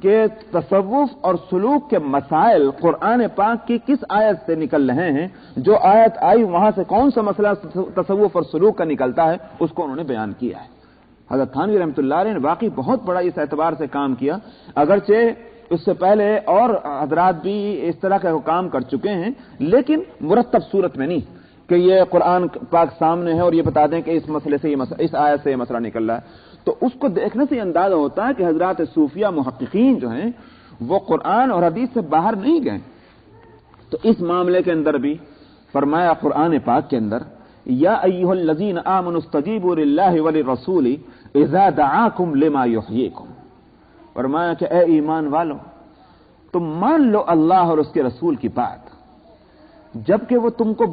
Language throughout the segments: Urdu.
کہ تصوف اور سلوک کے مسائل قرآن پاک کی کس آیت سے نکل رہے ہیں، جو آیت آئی وہاں سے کون سا مسئلہ تصوف اور سلوک کا نکلتا ہے، اس کو انہوں نے بیان کیا ہے۔ حضرت تھانوی رحمۃ اللہ علیہ نے واقعی بہت بڑا اس اعتبار سے کام کیا، اگرچہ اس سے پہلے اور حضرات بھی اس طرح کا کام کر چکے ہیں، لیکن مرتب صورت میں نہیں کہ یہ قرآن پاک سامنے ہے اور یہ بتا دیں کہ اس مسئلے سے اس آیت سے یہ مسئلہ نکل رہا ہے۔ تو اس کو دیکھنے سے اندازہ ہوتا ہے کہ حضرات صوفیہ محققین جو ہیں وہ قرآن اور حدیث سے باہر نہیں گئے۔ تو اس معاملے کے اندر بھی فرمایا قرآن پاک کے اندر، یا ایھا الذین آمنوا استجیبوا للہ وللرسول اذا دعاکم لما یحییکم، فرمایا کہ اے ایمان والو تم مان لو اللہ اور اس کے رسول کی بات، جبکہ وہ تم کو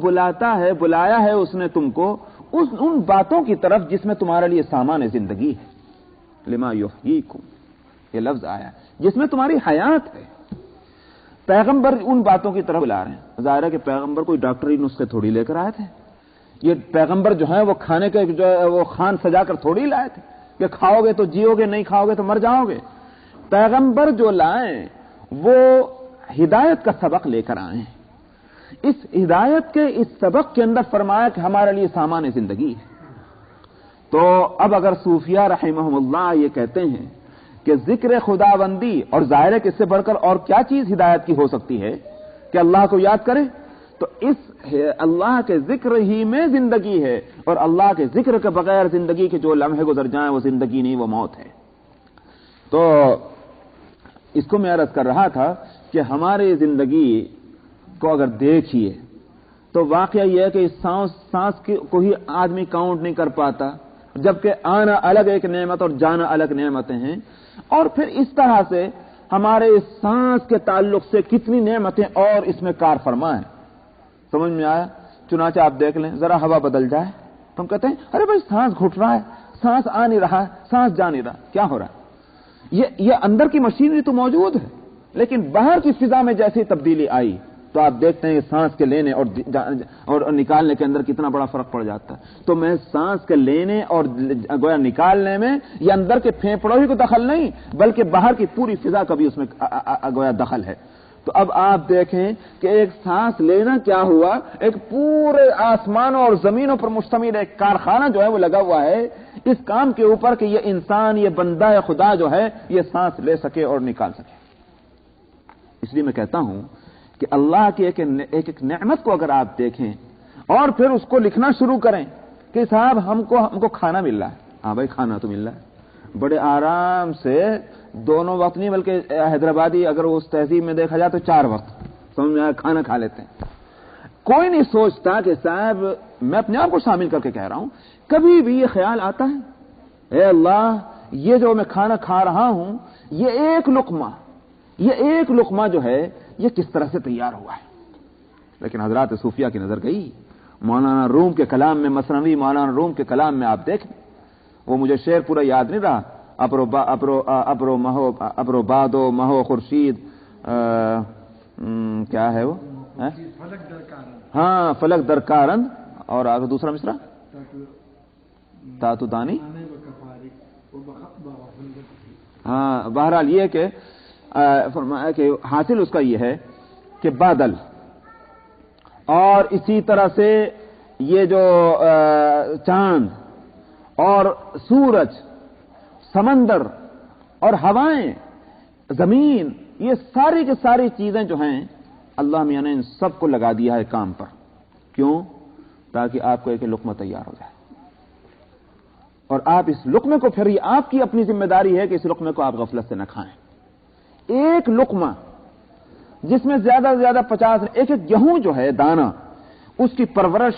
بلایا ہے اس نے تم کو ان باتوں کی طرف جس میں تمہارے لیے سامان زندگی ہے۔ لما یحییکم، یہ لفظ آیا جس میں تمہاری حیات ہے۔ پیغمبر ان باتوں کی طرف بلا رہے ہیں۔ ظاہر ہے کہ پیغمبر کوئی ڈاکٹری نسخے تھوڑی لے کر آئے تھے، یہ پیغمبر جو ہیں وہ کھانے کے جو ہے وہ خان سجا کر تھوڑی لائے تھے کہ کھاؤ گے تو جیو گے، نہیں کھاؤ گے تو مر جاؤ گے۔ پیغمبر جو لائیں وہ ہدایت کا سبق لے کر آئے ہیں۔ اس ہدایت کے اس سبق کے اندر فرمایا کہ ہمارے لیے سامان زندگی ہے۔ تو اب اگر صوفیہ رحمہم اللہ یہ کہتے ہیں کہ ذکر خداوندی، اور ظاہر ہے کہ اس سے بڑھ کر اور کیا چیز ہدایت کی ہو سکتی ہے کہ اللہ کو یاد کرے، تو اس اللہ کے ذکر ہی میں زندگی ہے، اور اللہ کے ذکر کے بغیر زندگی کے جو لمحے گزر جائیں وہ زندگی نہیں، وہ موت ہے۔ تو اس کو میں عرض کر رہا تھا کہ ہماری زندگی کو اگر دیکھیے تو واقعہ یہ ہے کہ اس سانس کو ہی آدمی کاؤنٹ نہیں کر پاتا، جبکہ آنا الگ ایک نعمت اور جانا الگ نعمتیں ہیں، اور پھر اس طرح سے ہمارے اس سانس کے تعلق سے کتنی نعمتیں اور اس میں کار فرما ہیں۔ سمجھ میں آیا؟ چنانچہ آپ دیکھ لیں ذرا ہوا بدل جائے تو ہم کہتے ہیں ارے بھائی سانس گھٹ رہا ہے، سانس آ نہیں رہا ہے، سانس جا نہیں رہا، کیا ہو رہا ہے؟ یہ اندر کی مشینری تو موجود ہے، لیکن باہر کی فضا میں جیسی تبدیلی آئی تو آپ دیکھتے ہیں کہ سانس کے لینے اور نکالنے کے اندر کتنا بڑا فرق پڑ جاتا ہے۔ تو میں سانس کے لینے اور گویا نکالنے میں یہ اندر کے پھیپھڑوں ہی کو دخل نہیں، بلکہ باہر کی پوری فضا کا بھی اس میں گویا دخل ہے۔ تو اب آپ دیکھیں کہ ایک سانس لینا کیا ہوا، ایک پورے آسمانوں اور زمینوں پر مشتمل ایک کارخانہ جو ہے وہ لگا ہوا ہے اس کام کے اوپر کہ یہ انسان، یہ بندہ خدا جو ہے یہ سانس لے سکے اور نکال سکے۔ اس لیے میں کہتا ہوں کہ اللہ کی ایک نعمت کو اگر آپ دیکھیں اور پھر اس کو لکھنا شروع کریں کہ صاحب ہم کو کھانا مل رہا ہے، ہاں بھائی کھانا تو مل رہا ہے، بڑے آرام سے دونوں وقت نہیں بلکہ حیدرآبادی اگر اس تہذیب میں دیکھا جائے تو 4 وقت سمجھ میں کھانا کھا لیتے ہیں۔ کوئی نہیں سوچتا کہ صاحب، میں اپنے آپ کو شامل کر کے کہہ رہا ہوں، کبھی بھی یہ خیال آتا ہے اے اللہ یہ جو میں کھانا کھا رہا ہوں یہ ایک لقمہ جو ہے یہ کس طرح سے تیار ہوا ہے؟ لیکن حضرات صوفیہ کی نظر گئی مولانا روم کے کلام میں، مثنوی مولانا روم کے کلام میں آپ دیکھیں، وہ مجھے شعر پورا یاد نہیں رہا، ابرو بادو مہو خورشید کیا ہے وہ، ہاں فلک درکارند، اور آگے دوسرا مصرع تاتو دانی، ہاں بہرحال یہ کہ فرمایا کہ حاصل اس کا یہ ہے کہ بادل اور اسی طرح سے یہ جو چاند اور سورج، سمندر اور ہوائیں، زمین، یہ ساری کی ساری چیزیں جو ہیں اللہ میاں نے ان سب کو لگا دیا ہے کام پر۔ کیوں؟ تاکہ آپ کو ایک لقمہ تیار ہو جائے، اور آپ اس لقمے کو، پھر یہ آپ کی اپنی ذمہ داری ہے کہ اس لقمے کو آپ غفلت سے نہ کھائیں۔ ایک لقمہ جس میں زیادہ سے زیادہ 50 ایک گیہوں جو ہے دانہ، اس کی پرورش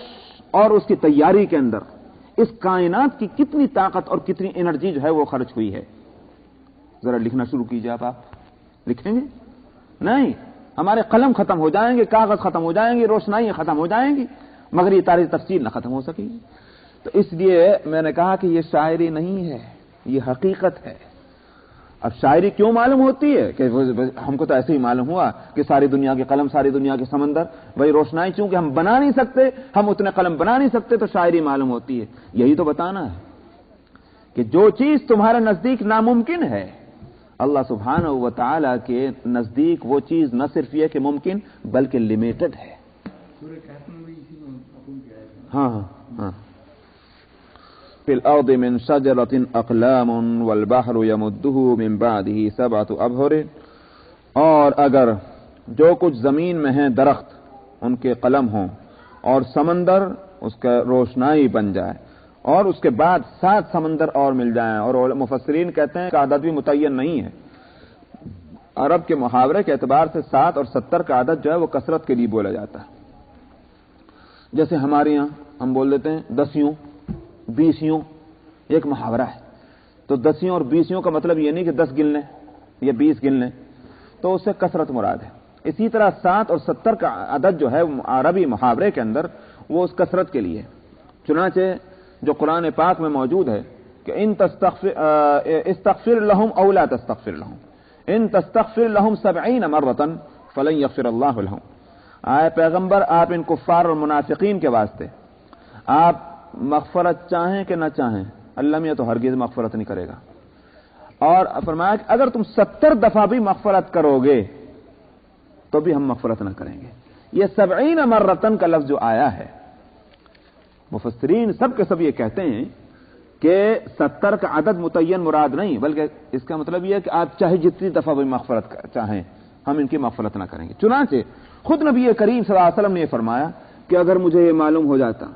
اور اس کی تیاری کے اندر اس کائنات کی کتنی طاقت اور کتنی انرجی جو ہے وہ خرچ ہوئی ہے۔ ذرا لکھنا شروع کیجئے، آپ لکھیں گے نہیں، ہمارے قلم ختم ہو جائیں گے، کاغذ ختم ہو جائیں گے، روشنائیں ختم ہو جائیں گی، مگر یہ تاریخ تفسیر نہ ختم ہو سکے گی۔ تو اس لیے میں نے کہا کہ یہ شاعری نہیں ہے، یہ حقیقت ہے۔ اب شاعری کیوں معلوم ہوتی ہے کہ ہم کو تو ایسے ہی معلوم ہوا کہ ساری دنیا کے قلم، ساری دنیا کے سمندر، بھائی روشنائی چونکہ ہم بنا نہیں سکتے، ہم اتنے قلم بنا نہیں سکتے، تو شاعری معلوم ہوتی ہے۔ یہی تو بتانا ہے کہ جو چیز تمہارے نزدیک ناممکن ہے اللہ سبحانہ و تعالی کے نزدیک وہ چیز نہ صرف یہ کہ ممکن بلکہ لمیٹڈ ہے. ہاں ہاں. فی الارض من شجرۃ اقلام والبحر یمدہ من بعدہ سبعۃ ابحر، اور اگر جو کچھ زمین میں ہیں درخت ان کے قلم ہوں اور سمندر اس کا روشنائی بن جائے اور اس کے بعد 7 سمندر اور مل جائیں. اور مفسرین کہتے ہیں کہ عدد بھی متعین نہیں ہے. عرب کے محاورے کے اعتبار سے 7 اور 70 کا عدد جو ہے وہ کثرت کے لیے بولا جاتا ہے. جیسے ہمارے یہاں ہم بول دیتے ہیں 10 20 ایک محاورہ ہے. تو 10 اور 20 کا مطلب یہ نہیں کہ 10 گن لیں یا 20 گن لیں، تو اس سے کثرت مراد ہے. اسی طرح 7 اور 70 کا عدد جو ہے عربی محاورے کے اندر وہ اس کثرت کے لیے. چنانچہ جو قرآن پاک میں موجود ہے کہ ان استغفر لهم او لا تستغفر لهم ان تستغفر لهم 70 مرة فلن يغفر الله لهم. آئے پیغمبر آپ ان کفار اور منافقین کے واسطے آپ مغفرت چاہیں کہ نہ چاہیں اللہ میاں تو ہرگز مغفرت نہیں کرے گا. اور فرمایا کہ اگر تم 70 دفعہ بھی مغفرت کرو گے تو بھی ہم مغفرت نہ کریں گے. یہ 70 مرتن کا لفظ جو آیا ہے مفسرین سب کے سب یہ کہتے ہیں کہ 70 کا عدد متعین مراد نہیں، بلکہ اس کا مطلب یہ ہے کہ آپ چاہے جتنی دفعہ بھی مغفرت چاہیں ہم ان کی مغفرت نہ کریں گے. چنانچہ خود نبی کریم صلی اللہ علیہ وسلم نے یہ فرمایا کہ اگر مجھے یہ معلوم ہو جاتا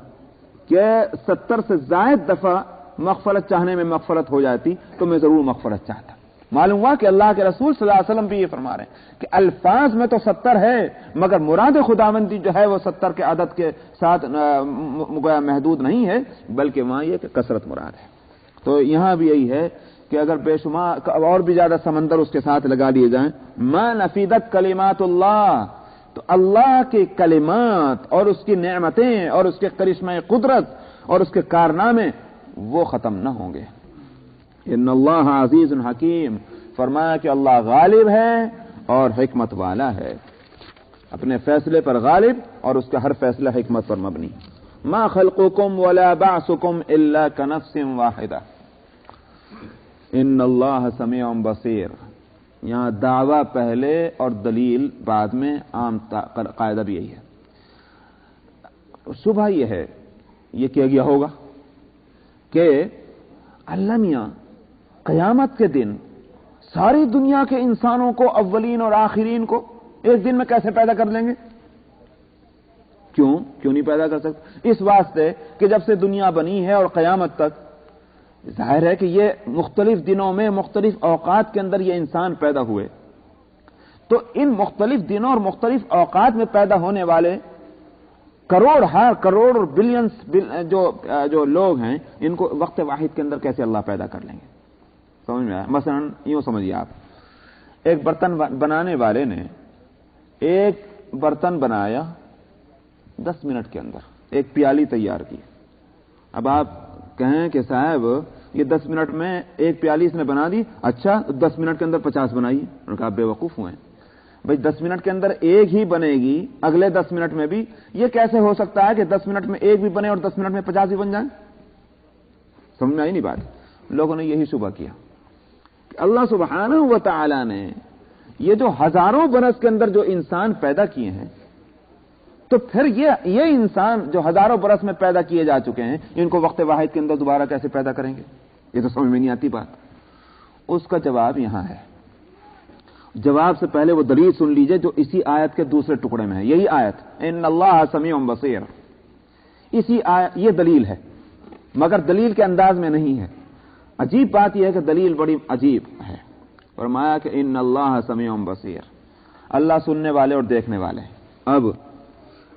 کہ 70 سے زائد دفعہ مغفرت چاہنے میں مغفرت ہو جاتی تو میں ضرور مغفرت چاہتا. معلوم ہوا کہ اللہ کے رسول صلی اللہ علیہ وسلم بھی یہ فرما رہے ہیں کہ الفاظ میں تو 70 ہے مگر مراد خداوندی جو ہے وہ 70 کے عدد کے ساتھ محدود نہیں ہے، بلکہ وہاں یہ کہ کثرت مراد ہے. تو یہاں بھی یہی ہے کہ اگر بے شمار اور بھی زیادہ سمندر اس کے ساتھ لگا دیے جائیں ما نفیدت کلمات اللہ، تو اللہ کے کلمات اور اس کی نعمتیں اور اس کے کرشمہ قدرت اور اس کے کارنامے وہ ختم نہ ہوں گے. ان اللہ عزیز حکیم، فرمایا کہ اللہ غالب ہے اور حکمت والا ہے، اپنے فیصلے پر غالب اور اس کا ہر فیصلہ حکمت پر مبنی. ما خلقکم ولا بعثکم الا کنفس واحدہ ان اللہ سمیع بصیر. یہاں دعویٰ پہلے اور دلیل بعد میں، عام قاعدہ بھی یہی ہے. شبہ یہ ہے یہ کیا گیا ہوگا کہ اللہ میاں قیامت کے دن ساری دنیا کے انسانوں کو اولین اور آخرین کو ایک دن میں کیسے پیدا کر لیں گے؟ کیوں نہیں پیدا کر سکتے؟ اس واسطے کہ جب سے دنیا بنی ہے اور قیامت تک ظاہر ہے کہ یہ مختلف دنوں میں مختلف اوقات کے اندر یہ انسان پیدا ہوئے. تو ان مختلف دنوں اور مختلف اوقات میں پیدا ہونے والے کروڑ اور بلینز جو لوگ ہیں ان کو وقت واحد کے اندر کیسے اللہ پیدا کر لیں گے؟ سمجھ میں آیا؟ مثلا یوں سمجھیے آپ، ایک برتن بنانے والے نے ایک برتن بنایا 10 منٹ کے اندر، ایک پیالی تیار کی. اب آپ کہیں کہ صاحب یہ 10 منٹ میں ایک پیالی اس نے بنا دی، اچھا 10 منٹ کے اندر 50 بنائی. انہوں نے کہا آپ بے وقوف ہوئے. بھائی 10 منٹ کے اندر ایک ہی بنے گی، اگلے 10 منٹ میں بھی یہ کیسے ہو سکتا ہے کہ 10 منٹ میں ایک بھی بنے اور 10 منٹ میں 50 بھی بن جائیں؟ سمجھ میں آئی نہیں بات؟ لوگوں نے یہی شبہ کیا کہ اللہ سبحانہ و تعالی نے یہ جو ہزاروں برس کے اندر جو انسان پیدا کیے ہیں، تو پھر یہ انسان جو ہزاروں برس میں پیدا کیے جا چکے ہیں ان کو وقت واحد کے اندر دوبارہ کیسے پیدا کریں گے؟ یہ تو سمجھ میں نہیں آتی بات. اس کا جواب یہاں ہے. جواب سے پہلے وہ دلیل سن لیجئے جو اسی آیت کے دوسرے ٹکڑے میں ہے. یہی آیت ان اللہ سمیع بصیر، اسی آیت یہ دلیل ہے مگر دلیل کے انداز میں نہیں ہے. عجیب بات یہ ہے کہ دلیل بڑی عجیب ہے. فرمایا کہ ان اللہ سمیع بصیر، اللہ سننے والے اور دیکھنے والے. اب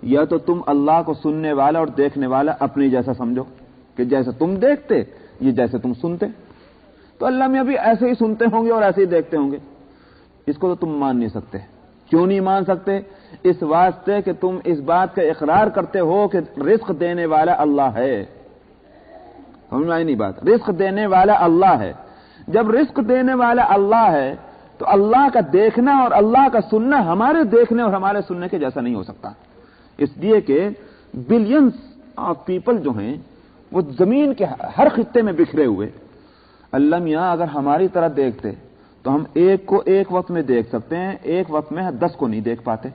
یا تو تم اللہ کو سننے والا اور دیکھنے والا اپنی جیسا سمجھو کہ جیسے تم دیکھتے یہ جیسے تم سنتے، تو اللہ میں بھی ایسے ہی سنتے ہوں گے اور ایسے ہی دیکھتے ہوں گے. اس کو تو تم مان نہیں سکتے. کیوں نہیں مان سکتے؟ اس واسطے کہ تم اس بات کا اقرار کرتے ہو کہ رزق دینے والا اللہ ہے. سمجھ میں آئی نہیں بات؟ رزق دینے والا اللہ ہے. جب رزق دینے والا اللہ ہے تو اللہ کا دیکھنا اور اللہ کا سننا ہمارے دیکھنے اور ہمارے سننے کے جیسا نہیں ہو سکتا. اس لیے کہ بلینز آف پیپل جو ہیں وہ زمین کے ہر خطے میں بکھرے ہوئے. اللہ میاں اگر ہماری طرح دیکھتے تو ہم ایک کو ایک وقت میں دیکھ سکتے ہیں, ایک وقت میں 10 کو نہیں دیکھ پاتے.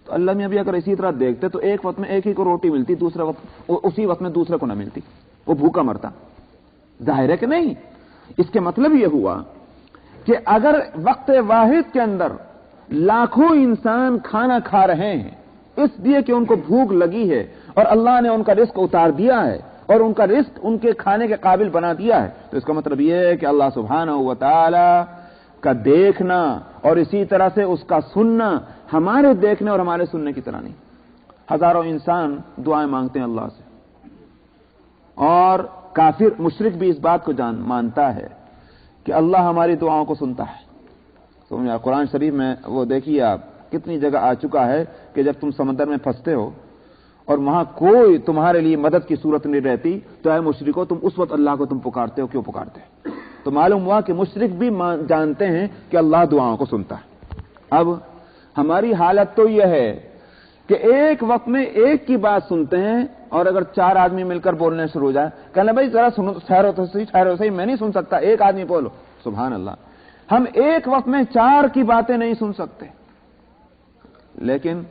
تو اللہ میاں بھی اگر اسی طرح دیکھتے تو ایک وقت میں ایک ہی کو روٹی ملتی, دوسرے وقت اسی وقت میں دوسرے کو نہ ملتی, وہ بھوکا مرتا. ظاہر ہے کہ نہیں. اس کے مطلب یہ ہوا کہ اگر وقت واحد کے اندر لاکھوں انسان کھانا کھا رہے ہیں اس لیے کہ ان کو بھوک لگی ہے اور اللہ نے ان کا رزق اتار دیا ہے اور ان کا رزق ان کے کھانے کے قابل بنا دیا ہے, تو اس کا مطلب یہ ہے کہ اللہ سبحانہ و تعالی کا دیکھنا اور اسی طرح سے اس کا سننا ہمارے دیکھنے اور ہمارے سننے کی طرح نہیں. ہزاروں انسان دعائیں مانگتے ہیں اللہ سے, اور کافر مشرک بھی اس بات کو مانتا ہے کہ اللہ ہماری دعاؤں کو سنتا ہے. تو قرآن شریف میں وہ دیکھیے آپ کتنی جگہ آ چکا ہے کہ جب تم سمندر میں پھنستے ہو اور وہاں کوئی تمہارے لیے مدد کی صورت نہیں رہتی تو اے مشرکو تم اس وقت اللہ کو تم پکارتے ہو, کیوں پکارتے ہیں؟ تو معلوم ہوا کہ مشرک بھی جانتے ہیں کہ اللہ دعاؤں کو سنتا ہے. اب ہماری حالت تو یہ ہے کہ ایک وقت میں ایک کی بات سنتے ہیں, اور اگر 4 آدمی مل کر بولنے شروع ہو جائے, کہنا بھائی ذرا سنو, ٹھہرو تو صحیح, میں نہیں سن سکتا, ایک آدمی بولو. سبحان اللہ, ہم ایک وقت میں 4 کی باتیں نہیں سن سکتے. لیکن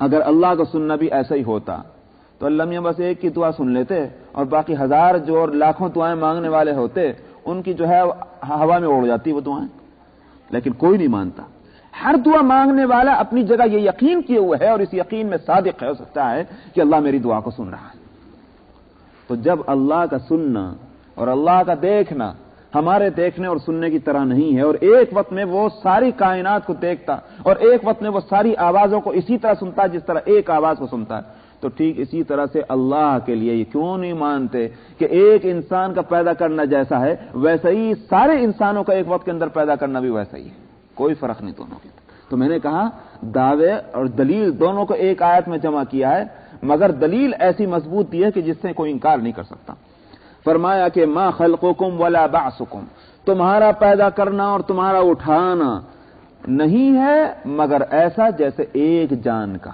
اگر اللہ کا سننا بھی ایسا ہی ہوتا تو اللہ میاں بس ایک کی دعا سن لیتے اور باقی ہزار جو اور لاکھوں دعائیں مانگنے والے ہوتے ان کی جو ہے ہوا میں اڑ جاتی وہ دعائیں. لیکن کوئی نہیں مانتا. ہر دعا مانگنے والا اپنی جگہ یہ یقین کیے ہوئے ہے اور اس یقین میں صادق ہو سکتا ہے کہ اللہ میری دعا کو سن رہا ہے. تو جب اللہ کا سننا اور اللہ کا دیکھنا ہمارے دیکھنے اور سننے کی طرح نہیں ہے, اور ایک وقت میں وہ ساری کائنات کو دیکھتا اور ایک وقت میں وہ ساری آوازوں کو اسی طرح سنتا جس طرح ایک آواز کو سنتا ہے, تو ٹھیک اسی طرح سے اللہ کے لیے یہ کیوں نہیں مانتے کہ ایک انسان کا پیدا کرنا جیسا ہے ویسا ہی سارے انسانوں کا ایک وقت کے اندر پیدا کرنا بھی ویسا ہی ہے, کوئی فرق نہیں دونوں کے. تو میں نے کہا دعوے اور دلیل دونوں کو ایک آیت میں جمع کیا ہے, مگر دلیل ایسی مضبوط دی ہے کہ جس سے کوئی انکار نہیں کر سکتا. فرمایا کہ ما خلقکم ولا بعثکم, تمہارا پیدا کرنا اور تمہارا اٹھانا نہیں ہے مگر ایسا جیسے ایک جان کا.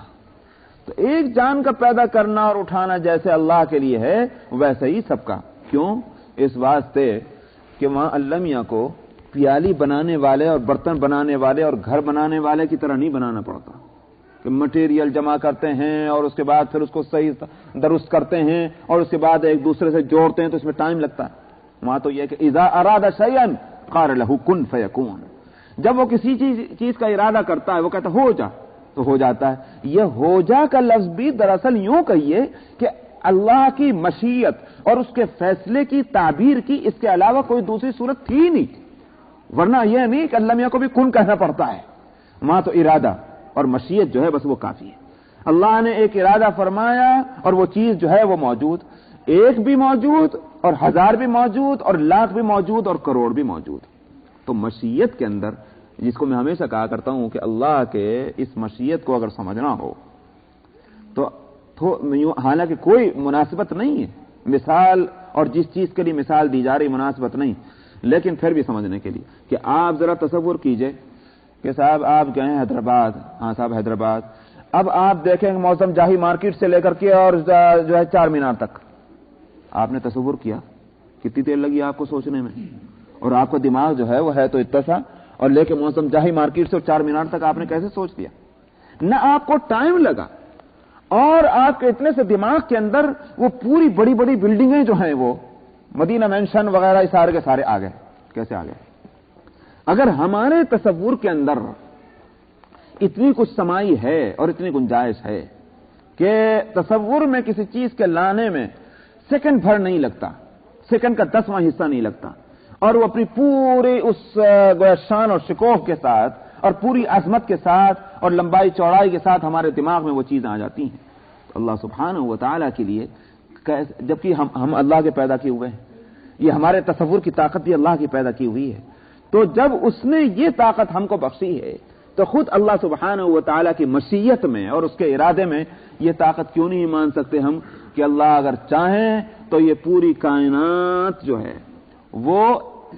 تو ایک جان کا پیدا کرنا اور اٹھانا جیسے اللہ کے لیے ہے ویسے ہی سب کا. کیوں؟ اس واسطے کہ وہاں اللہ میاں کو پیالی بنانے والے اور برتن بنانے والے اور گھر بنانے والے کی طرح نہیں بنانا پڑتا کہ مٹیریل جمع کرتے ہیں اور اس کے بعد پھر اس کو صحیح درست کرتے ہیں اور اس کے بعد ایک دوسرے سے جوڑتے ہیں تو اس میں ٹائم لگتا ہے. وہاں تو یہ کہ اذا اراد شیئا قال له کن فیکون, جب وہ کسی چیز کا ارادہ کرتا ہے وہ کہتا ہو جا تو ہو جاتا ہے. یہ ہو جا کا لفظ بھی دراصل یوں کہیے کہ اللہ کی مشیت اور اس کے فیصلے کی تعبیر کی اس کے علاوہ کوئی دوسری صورت تھی نہیں, ورنہ یہ نہیں کہ اللہ میاں کو بھی کن کہنا پڑتا ہے. وہاں تو ارادہ اور مشیت جو ہے بس وہ کافی ہے. اللہ نے ایک ارادہ فرمایا اور وہ چیز جو ہے وہ موجود, ایک بھی موجود اور 1000 بھی موجود اور لاکھ بھی موجود اور کروڑ بھی موجود. تو مشیت کے اندر جس کو میں ہمیشہ کہا کرتا ہوں کہ اللہ کے اس مشیت کو اگر سمجھنا ہو تو حالانکہ کوئی مناسبت نہیں ہے مثال اور جس چیز کے لیے مثال دی جا رہی مناسبت نہیں, لیکن پھر بھی سمجھنے کے لیے کہ آپ ذرا تصور کیجئے کہ صاحب آپ گئے ہیں حیدرآباد. ہاں صاحب حیدرآباد, اب آپ دیکھیں کہ موسم جاہی مارکیٹ سے لے کر کے اور جو ہے 4 مینار تک آپ نے تصور کیا کتنی دیر لگی آپ کو سوچنے میں, اور آپ کا دماغ جو ہے وہ ہے تو اتسا, اور لے کے موسم جاہی مارکیٹ سے اور 4 مینار تک آپ نے کیسے سوچ لیا؟ نہ آپ کو ٹائم لگا, اور آپ کے اتنے سے دماغ کے اندر وہ پوری بڑی بڑی بلڈنگیں جو ہیں وہ مدینہ مینشن وغیرہ سارے کے سارے آ گئے. کیسے آ گئے؟ اگر ہمارے تصور کے اندر اتنی کچھ سمائی ہے اور اتنی گنجائش ہے کہ تصور میں کسی چیز کے لانے میں سیکنڈ بھر نہیں لگتا, سیکنڈ کا 10واں حصہ نہیں لگتا, اور وہ اپنی پوری اس شان اور شکوہ کے ساتھ اور پوری عظمت کے ساتھ اور لمبائی چوڑائی کے ساتھ ہمارے دماغ میں وہ چیزیں آ جاتی ہیں. تو اللہ سبحانہ و تعالیٰ کے لیے جبکہ ہم اللہ کے پیدا کیے ہوئے ہیں, یہ ہمارے تصور کی طاقت بھی اللہ کی پیدا کی ہوئی ہے, تو جب اس نے یہ طاقت ہم کو بخشی ہے تو خود اللہ سبحانہ و تعالیٰ کی مشیت میں اور اس کے ارادے میں یہ طاقت کیوں نہیں مان سکتے ہم کہ اللہ اگر چاہیں تو یہ پوری کائنات جو ہے وہ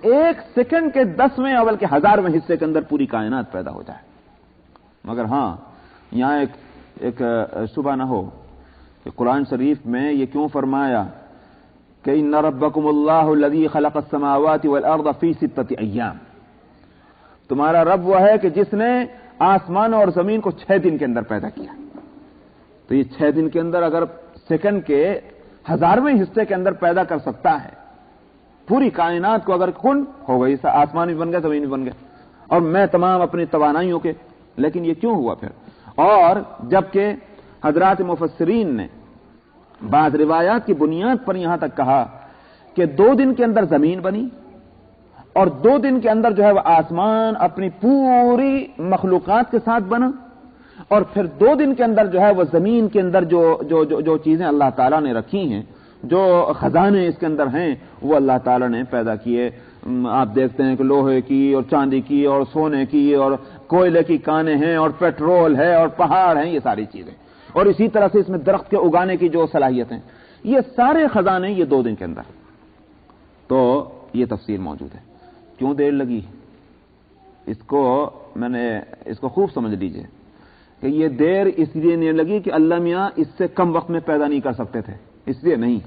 1 سیکنڈ کے 10ویں اول کے 1000ویں حصے کے اندر پوری کائنات پیدا ہو جائے. مگر ہاں یہاں ایک شبہ نہ ہو کہ قرآن شریف میں یہ کیوں فرمایا کہ ان ربکمُ الذی خلق السماوات والارض فی ستۃ ایام، تمہارا رب وہ ہے کہ جس نے آسمان اور زمین کو 6 دن کے اندر پیدا کیا. تو یہ 6 دن کے اندر اگر سیکنڈ کے 1000ویں حصے کے اندر پیدا کر سکتا ہے پوری کائنات کو، اگر کن ہو گئی، آسمان بھی بن گئے، زمین بھی بن گئے، اور میں تمام اپنی توانائیوں کے. لیکن یہ کیوں ہوا پھر؟ اور جبکہ حضرات مفسرین نے بعض روایات کی بنیاد پر یہاں تک کہا کہ 2 دن کے اندر زمین بنی اور 2 دن کے اندر جو ہے وہ آسمان اپنی پوری مخلوقات کے ساتھ بنا، اور پھر 2 دن کے اندر جو ہے وہ زمین کے اندر جو چیزیں اللہ تعالیٰ نے رکھی ہیں، جو خزانے اس کے اندر ہیں، وہ اللہ تعالیٰ نے پیدا کیے. آپ دیکھتے ہیں کہ لوہے کی اور چاندی کی اور سونے کی اور کوئلے کی کانیں ہیں اور پیٹرول ہے اور پہاڑ ہیں، یہ ساری چیزیں، اور اسی طرح سے اس میں درخت کے اگانے کی جو صلاحیتیں، یہ سارے خزانے یہ 2 دن کے اندر. تو یہ تفسیر موجود ہے. کیوں دیر لگی؟ اس کو خوب سمجھ لیجئے کہ یہ دیر اس لیے نہیں لگی کہ اللہ میاں اس سے کم وقت میں پیدا نہیں کر سکتے تھے، اس لیے نہیں،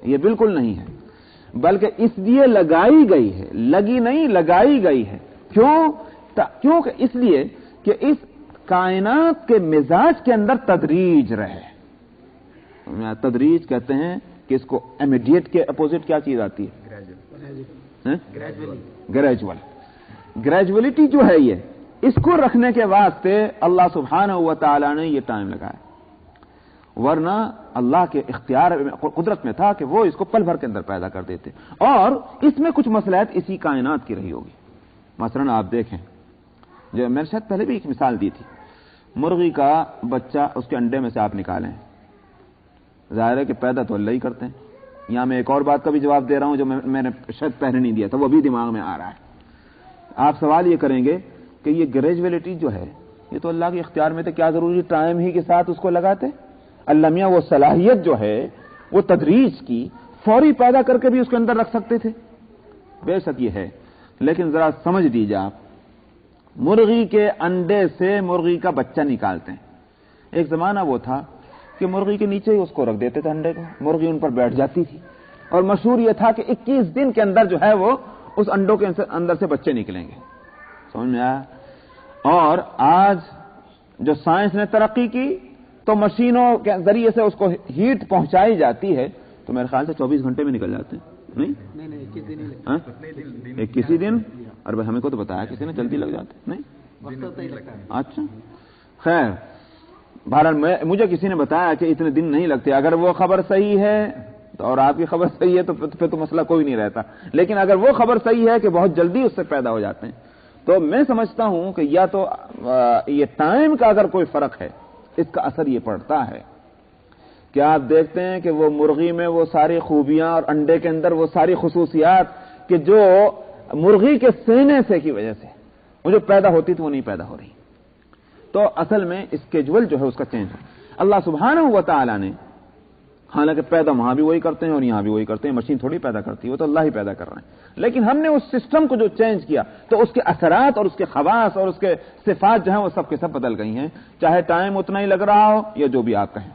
یہ بالکل نہیں ہے، بلکہ اس لیے لگائی گئی ہے، لگی نہیں لگائی گئی ہے. کیوں کہ اس لیے کہ اس کائنات کے مزاج کے اندر تدریج رہے. تدریج کہتے ہیں کہ اس کو امیڈیٹ کے اپوزٹ کیا چیز آتی ہے؟ گریجولیٹی جو ہے یہ، اس کو رکھنے کے واسطے اللہ سبحانہ و تعالی نے یہ ٹائم لگایا، ورنہ اللہ کے اختیار قدرت میں تھا کہ وہ اس کو پل بھر کے اندر پیدا کر دیتے. اور اس میں کچھ مصلحت اسی کائنات کی رہی ہوگی. مثلا آپ دیکھیں، جو میں نے شاید پہلے بھی ایک مثال دی تھی، مرغی کا بچہ اس کے انڈے میں سے آپ نکالیں، ظاہر ہے کہ پیدا تو اللہ ہی کرتے ہیں. یہاں میں ایک اور بات کا بھی جواب دے رہا ہوں جو میں نے شاید پہلے نہیں دیا تھا، وہ بھی دماغ میں آ رہا ہے. آپ سوال یہ کریں گے کہ یہ گریجولیٹی جو ہے یہ تو اللہ کے اختیار میں تھے، کیا ضروری ٹائم ہی کے ساتھ اس کو لگاتے؟ اللہ میاں وہ صلاحیت جو ہے وہ تدریج کی فوری پیدا کر کے بھی اس کے اندر رکھ سکتے تھے. بے شک یہ ہے، لیکن ذرا سمجھ دیجیے آپ، مرغی کے انڈے سے مرغی کا بچہ نکالتے ہیں. ایک زمانہ وہ تھا کہ مرغی کے نیچے ہی اس کو رکھ دیتے تھے انڈے کو، مرغی ان پر بیٹھ جاتی تھی، اور مشہور یہ تھا کہ 21 دن کے اندر جو ہے وہ اس انڈوں کے اندر سے بچے نکلیں گے. سمجھ میں آیا؟ اور آج جو سائنس نے ترقی کی تو مشینوں کے ذریعے سے اس کو ہیٹ پہنچائی جاتی ہے، تو میرے خیال سے 24 گھنٹے میں نکل جاتے ہیں. نہیں کسی دن، اور ہمیں کو تو بتایا کسی نے جلدی لگ جاتے نہیں. اچھا خیر، بہرحال مجھے کسی نے بتایا کہ اتنے دن نہیں لگتے. اگر وہ خبر صحیح ہے تو، اور آپ کی خبر صحیح ہے تو پھر تو مسئلہ کوئی نہیں رہتا. لیکن اگر وہ خبر صحیح ہے کہ بہت جلدی اس سے پیدا ہو جاتے ہیں، تو میں سمجھتا ہوں کہ یا تو یہ ٹائم کا اگر کوئی فرق ہے، اس کا اثر یہ پڑتا ہے کہ آپ دیکھتے ہیں کہ وہ مرغی میں وہ ساری خوبیاں اور انڈے کے اندر وہ ساری خصوصیات کہ جو مرغی کے سینے سے کی وجہ سے وہ جو پیدا ہوتی تھی وہ نہیں پیدا ہو رہی. تو اصل میں اسکیجول جو ہے اس کا چینج ہے. اللہ سبحانہ و تعالی نے حالانکہ پیدا وہاں بھی وہی کرتے ہیں اور یہاں بھی وہی کرتے ہیں، مشین تھوڑی پیدا کرتی ہے، وہ تو اللہ ہی پیدا کر رہے ہیں. لیکن ہم نے اس سسٹم کو جو چینج کیا تو اس کے اثرات اور اس کے خواص اور اس کے صفات جو ہیں وہ سب کے سب بدل گئی ہیں، چاہے ٹائم اتنا ہی لگ رہا ہو یا جو بھی آپ کہیں.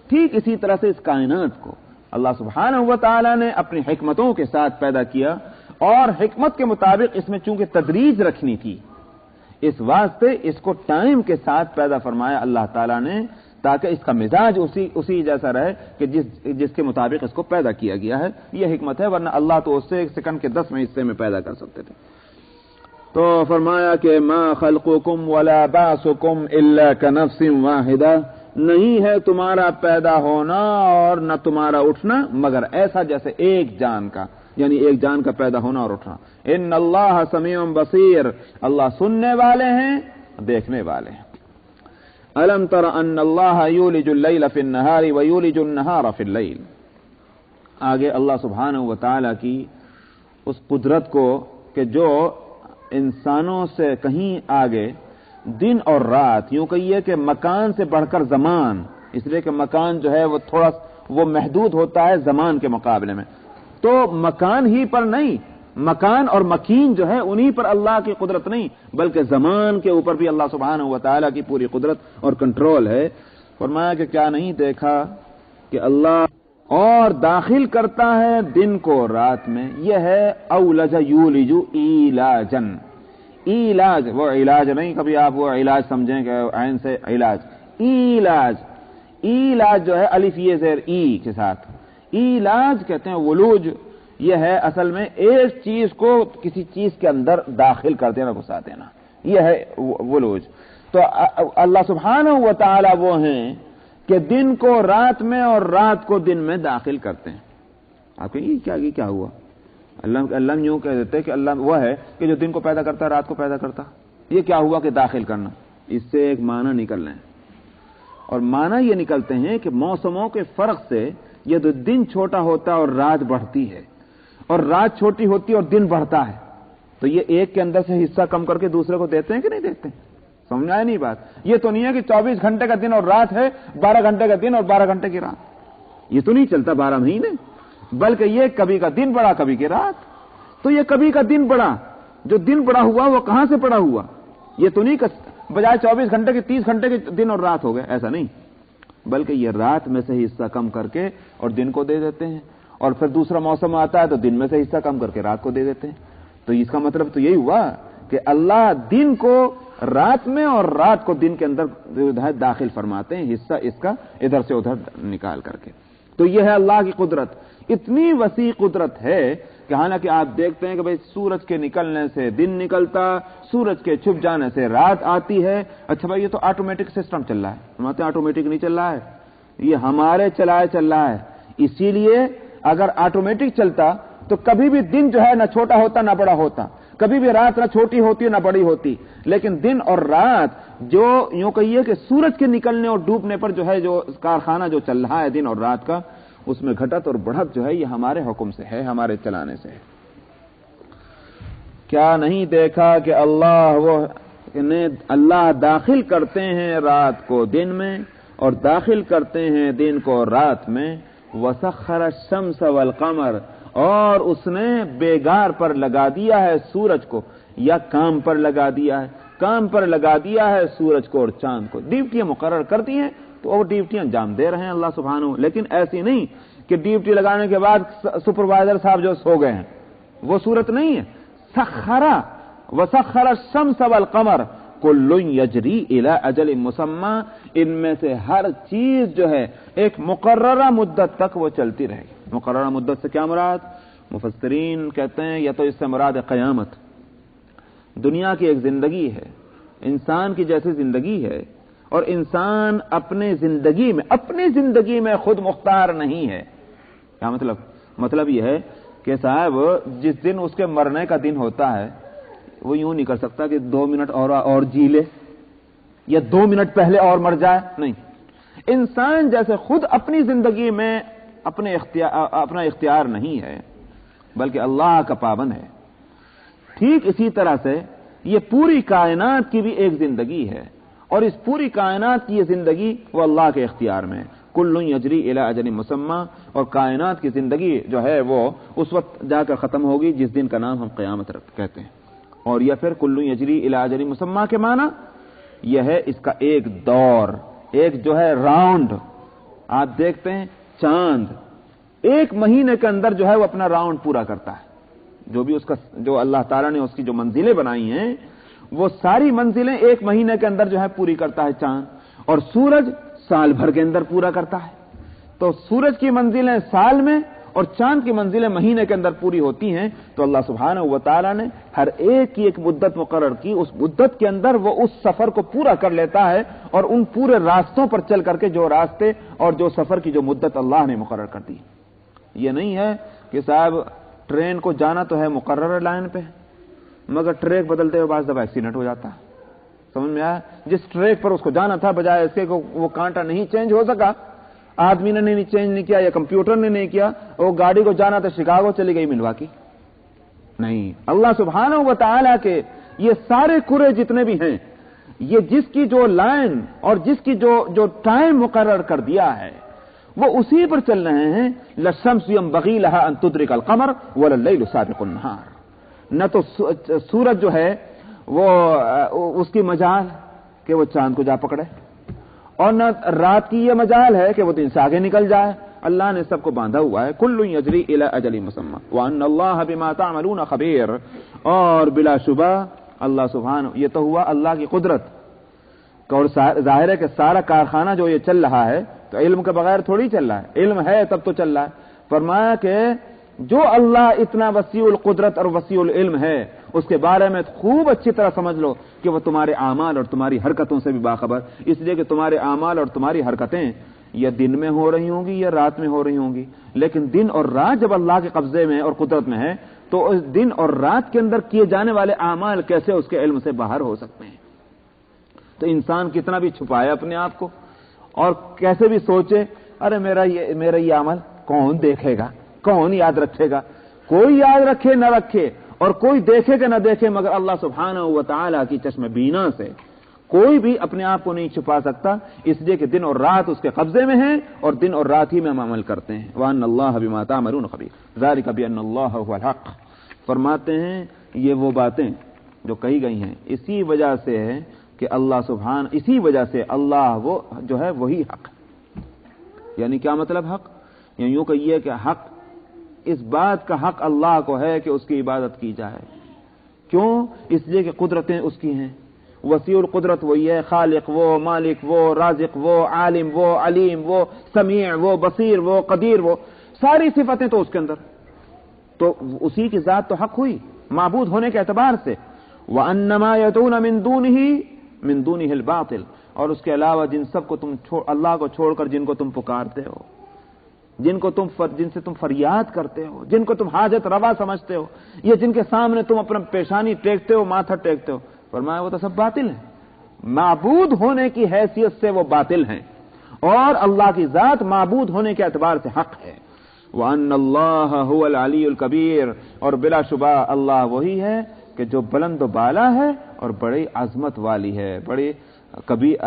ٹھیک اسی طرح سے اس کائنات کو اللہ سبحانہ و تعالی نے اپنی حکمتوں کے ساتھ پیدا کیا، اور حکمت کے مطابق اس میں چونکہ تدریج رکھنی تھی، اس واسطے اس کو ٹائم کے ساتھ پیدا فرمایا اللہ تعالیٰ نے، تاکہ اس کا مزاج اسی جیسا رہے کہ جس کے مطابق اس کو پیدا کیا گیا ہے. یہ حکمت ہے، ورنہ اللہ تو اس سے 1 سیکنڈ کے 10ویں حصے میں پیدا کر سکتے تھے. تو فرمایا کہ ما خلقکم ولا بعثکم الا کنفس واحدہ، نہیں ہے تمہارا پیدا ہونا اور نہ تمہارا اٹھنا مگر ایسا جیسے ایک جان کا، یعنی ایک جان کا پیدا ہونا اور اٹھنا. ان اللہ سمیع بصیر، اللہ سننے والے ہیں، دیکھنے والے ہیں. الم تر ان اللہ یولج اللیل فی النہار ویولج النہار فی اللیل. آگے اللہ سبحانہ و تعالی کی اس قدرت کو کہ جو انسانوں سے کہیں آگے دن اور رات، یوں کہیے کہ مکان سے بڑھ کر زمان، اس لیے کہ مکان جو ہے وہ تھوڑا وہ محدود ہوتا ہے زمان کے مقابلے میں، تو مکان ہی پر نہیں، مکان اور مکین جو ہے انہی پر اللہ کی قدرت نہیں بلکہ زمان کے اوپر بھی اللہ سبحانہ و تعالیٰ کی پوری قدرت اور کنٹرول ہے. فرمایا کہ کیا نہیں دیکھا کہ اللہ اور داخل کرتا ہے دن کو رات میں. یہ ہے اولج یولج ایلاجن. علاج وہ علاج نہیں، کبھی آپ وہ علاج سمجھیں کہ عین سے علاج. علاج، علاج جو ہے الف یہ زیر ای کے ساتھ. علاج کہتے ہیں ولوج. یہ ہے اصل میں ایک چیز کو کسی چیز کے اندر داخل کر دینا، گھسا دینا، یہ ہے ولوج. تو اللہ سبحانہ و تعالی وہ ہیں کہ دن کو رات میں اور رات کو دن میں داخل کرتے ہیں. آپ کہیں یہ کیا ہوا؟ اللہ یوں کہہ دیتے کہ اللہ وہ ہے کہ جو دن کو پیدا کرتا ہے رات کو پیدا کرتا. یہ کیا ہوا کہ داخل کرنا؟ اس سے ایک معنی نکل رہے ہیں، اور معنی یہ نکلتے ہیں کہ موسموں کے فرق سے یہ جو دن چھوٹا ہوتا ہے اور رات بڑھتی ہے، اور رات چھوٹی ہوتی ہے اور دن بڑھتا ہے، تو یہ ایک کے اندر سے حصہ کم کر کے دوسرے کو دیتے ہیں کہ نہیں دیتے؟ سمجھ آئے نہیں بات؟ یہ تو نہیں ہے کہ 24 گھنٹے کا دن اور رات ہے، 12 گھنٹے کا دن اور 12 گھنٹے کی رات. یہ تو نہیں چلتا 12 مہینے، بلکہ یہ کبھی کا دن بڑا کبھی کی رات. تو یہ کبھی کا دن بڑا، جو دن بڑا ہوا وہ کہاں سے بڑا ہوا؟ یہ تو نہیں کہ بجائے 24 گھنٹے کے 30 گھنٹے کے دن اور رات ہو گئے، ایسا نہیں، بلکہ یہ رات میں سے حصہ کم کر کے اور دن کو دے دیتے ہیں، اور پھر دوسرا موسم آتا ہے تو دن میں سے حصہ کم کر کے رات کو دے دیتے ہیں. تو اس کا مطلب تو یہی ہوا کہ اللہ دن کو رات میں اور رات کو دن کے اندر داخل فرماتے ہیں، حصہ اس کا ادھر سے ادھر نکال کر کے. تو یہ ہے اللہ کی قدرت. اتنی وسیع قدرت ہے کہ حالانکہ آپ دیکھتے ہیں کہ بھئی سورج کے نکلنے سے دن نکلتا، سورج کے چھپ جانے سے رات آتی ہے. اچھا بھائی یہ تو آٹومیٹک سسٹم چل رہا ہے. سمجھتے ہیں آٹومیٹک نہیں چل رہا ہے، یہ ہمارے چلائے چل رہا ہے. اسی لیے اگر آٹومیٹک چلتا تو کبھی بھی دن جو ہے نہ چھوٹا ہوتا نہ بڑا ہوتا، کبھی بھی رات نہ چھوٹی ہوتی نہ بڑی ہوتی. لیکن دن اور رات جو یوں کہیے کہ سورج کے نکلنے اور ڈوبنے پر جو ہے جو کارخانہ جو چل رہا ہے دن اور رات کا، اس میں گھٹت اور بڑھت جو ہے یہ ہمارے حکم سے ہے، ہمارے چلانے سے ہے. کیا نہیں دیکھا کہ اللہ داخل کرتے ہیں رات کو دن میں اور داخل کرتے ہیں دن کو رات میں. وسخر الشمس والقمر، اور اس نے بیگار پر لگا دیا ہے سورج کو، یا کام پر لگا دیا ہے، کام پر لگا دیا ہے سورج کو اور چاند کو. ڈیوٹیاں مقرر کر دی ہیں تو وہ ڈیوٹیاں انجام دے رہے ہیں اللہ سبحانہ. لیکن ایسی نہیں کہ ڈیوٹی لگانے کے بعد سپروائزر صاحب جو سو گئے ہیں، وہ صورت نہیں ہے. سخرا وسخر الشمس والقمر کل یجری الی اجل مسمی، ان میں سے ہر چیز جو ہے ایک مقررہ مدت تک وہ چلتی رہے گی. مقررہ مدت سے کیا مراد؟ مفسرین کہتے ہیں یا تو اس سے مراد قیامت. دنیا کی ایک زندگی ہے، انسان کی جیسی زندگی ہے، اور انسان اپنی زندگی میں خود مختار نہیں ہے. کیا مطلب؟ مطلب یہ ہے کہ صاحب جس دن اس کے مرنے کا دن ہوتا ہے وہ یوں نہیں کر سکتا کہ 2 منٹ اور جی لے یا 2 منٹ پہلے اور مر جائے. نہیں، انسان جیسے خود اپنی زندگی میں اپنا اختیار نہیں ہے بلکہ اللہ کا پابند ہے، ٹھیک اسی طرح سے یہ پوری کائنات کی بھی ایک زندگی ہے، اور اس پوری کائنات کی یہ زندگی وہ اللہ کے اختیار میں ہے. کل یجری الی اجل مسمی، اور کائنات کی زندگی جو ہے وہ اس وقت جا کر ختم ہوگی جس دن کا نام ہم قیامت کہتے ہیں. اور یا پھر کل یجری الی اجل مسمی کے معنی یہ ہے اس کا ایک دور، ایک جو ہے راؤنڈ. آپ دیکھتے ہیں چاند 1 مہینے کے اندر جو ہے وہ اپنا راؤنڈ پورا کرتا ہے. جو بھی اس کا جو اللہ تعالیٰ نے اس کی جو منزلیں بنائی ہیں وہ ساری منزلیں 1 مہینے کے اندر جو ہے پوری کرتا ہے چاند. اور سورج سال بھر کے اندر پورا کرتا ہے. تو سورج کی منزلیں سال میں اور چاند کی منزلیں مہینے کے اندر پوری ہوتی ہیں. تو اللہ سبحانہ و تعالیٰ نے ہر ایک کی ایک مدت مقرر کی، اس مدت کے اندر وہ اس سفر کو پورا کر لیتا ہے، اور ان پورے راستوں پر چل کر کے جو راستے اور جو سفر کی جو مدت اللہ نے مقرر کر دی. یہ نہیں ہے کہ صاحب ٹرین کو جانا تو ہے مقرر لائن پہ، مگر ٹریک بدلتے ہوئے بعض دفعہ ایکسیڈنٹ ہو جاتا ہے. سمجھ میں آیا؟ جس ٹریک پر اس کو جانا تھا بجائے اس کے وہ کانٹا نہیں چینج ہو سکا، آدمی نے نہیں چینج نہیں کیا یا کمپیوٹر نے نہیں کیا، وہ گاڑی کو جانا تھا شکاگو چلی گئی ملواکی. نہیں، اللہ سبحانہ و تعالیٰ کے یہ سارے کرے جتنے بھی ہیں، یہ جس کی جو لائن اور جس کی جو ٹائم مقرر کر دیا ہے وہ اسی پر چل رہے ہیں. للشمس ينبغي لها ان تدرك القمر ولا الليل سابق النهار. نہ تو سورج جو ہے وہ اس کی مجال کہ وہ چاند کو جا پکڑے، اور نہ رات کی یہ مجال ہے کہ وہ دن سے آگے نکل جائے. اللہ نے سب کو باندھا ہوا ہے. کل یجری الی اجل مسمى وان اللہ بما تعملون خبیر. اور بلا شبہ اللہ سبحانہ، یہ تو ہوا اللہ کی قدرت، اور ظاہر ہے کہ سارا کارخانہ جو یہ چل رہا ہے تو علم کے بغیر تھوڑی چل رہا ہے، علم ہے تب تو چل رہا ہے. فرمایا کہ جو اللہ اتنا وسیع القدرت اور وسیع العلم ہے اس کے بارے میں خوب اچھی طرح سمجھ لو کہ وہ تمہارے اعمال اور تمہاری حرکتوں سے بھی باخبر. اس لیے کہ تمہارے اعمال اور تمہاری حرکتیں یا دن میں ہو رہی ہوں گی یا رات میں ہو رہی ہوں گی، لیکن دن اور رات جب اللہ کے قبضے میں اور قدرت میں ہے تو اس دن اور رات کے اندر کیے جانے والے اعمال کیسے اس کے علم سے باہر ہو سکتے ہیں. تو انسان کتنا بھی چھپائے اپنے آپ کو اور کیسے بھی سوچے ارے میرا یہ عمل کون دیکھے گا، کون یاد رکھے گا. کوئی یاد رکھے نہ رکھے اور کوئی دیکھے کہ نہ دیکھے، مگر اللہ سبحانہ و تعالی کی چشم بینا سے کوئی بھی اپنے آپ کو نہیں چھپا سکتا، اس لیے کہ دن اور رات اس کے قبضے میں ہیں اور دن اور رات ہی میں ہم عمل کرتے ہیں. وَأَنَّ اللَّهَ بِمَا تَعْمَلُونَ خَبِيرٌ ذَلِكَ بِأَنَّ اللَّهَ هُوَ الْحَقُّ. فرماتے ہیں یہ وہ باتیں جو کہی گئی ہیں اسی وجہ سے ہے کہ اللہ سبحان، اسی وجہ سے اللہ وہ جو ہے وہی حق. یعنی کیا مطلب حق؟ یعنی یوں کہیے کہ حق، اس بات کا حق اللہ کو ہے کہ اس کی عبادت کی جائے. کیوں؟ اس لیے کہ قدرتیں اس کی ہیں، وسیع القدرت وہی ہے، خالق وہ، مالک وہ، رازق وہ، عالم وہ، علیم وہ، سمیع وہ، بصیر وہ، قدیر وہ، ساری صفتیں تو اس کے اندر. تو اسی کی ذات تو حق ہوئی معبود ہونے کے اعتبار سے. وَأَنَّ مَا يَدْعُونَ مِن دُونِهِ الْبَاطِلُ. اور اس کے علاوہ جن سب کو تم اللہ کو چھوڑ کر جن کو تم پکارتے ہو، جن سے تم فریاد کرتے ہو، جن کو تم حاجت روا سمجھتے ہو، یہ جن کے سامنے تم اپنا پیشانی ٹیکتے ہو، ماتھا ٹیکتے ہو، فرمایا وہ تو سب باطل ہیں. معبود ہونے کی حیثیت سے وہ باطل ہیں اور اللہ کی ذات معبود ہونے کے اعتبار سے حق ہے. وَأَنَّ اللَّهَ هُوَ الْعَلِيُّ الْكَبِيرُ. اور بلا شبہ اللہ وہی ہے کہ جو بلند و بالا ہے اور بڑی عظمت والی ہے، بڑی